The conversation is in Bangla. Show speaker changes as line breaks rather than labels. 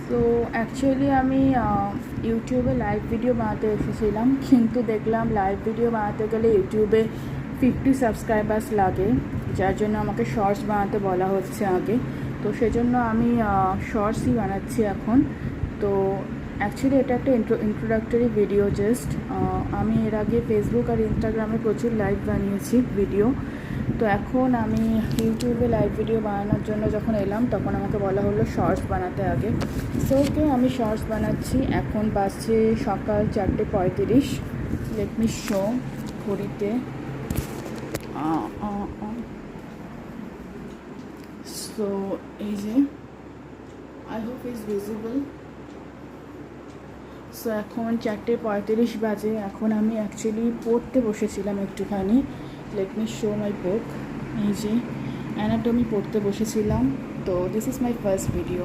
তো অ্যাকচুয়ালি আমি ইউটিউবে লাইভ ভিডিও বানাতে এসেছিলাম, কিন্তু দেখলাম লাইভ ভিডিও বানাতে গেলে ইউটিউবে 50 সাবস্ক্রাইবার্স লাগে, যার জন্য আমাকে শর্টস বানাতে বলা হচ্ছে আগে। তো সেজন্য আমি শর্টসই বানাচ্ছি এখন। তো অ্যাকচুয়ালি এটা একটা ইন্ট্রোডাক্টরি ভিডিও জাস্ট। আমি এর আগে ফেসবুক আর ইনস্টাগ্রামে প্রচুর লাইভ বানিয়েছি ভিডিও। তো এখন আমি ইউটিউবে লাইভ ভিডিও বানানোর জন্য যখন এলাম, তখন আমাকে বলা হলো শর্টস বানাতে আগে। সো ওকে, আমি শর্টস বানাচ্ছি। এখন বাজছে সকাল 4:35। লেট মি শো ঘড়িতে। সো এই যে, I hope is visible. So এখন 4:35 বাজে। এখন আমি অ্যাকচুয়ালি পড়তে বসেছিলাম একটুখানি। লেট মি শো মাই বুক। এই যে অ্যানাটমি পড়তে বসেছিলাম। তো this is my first video.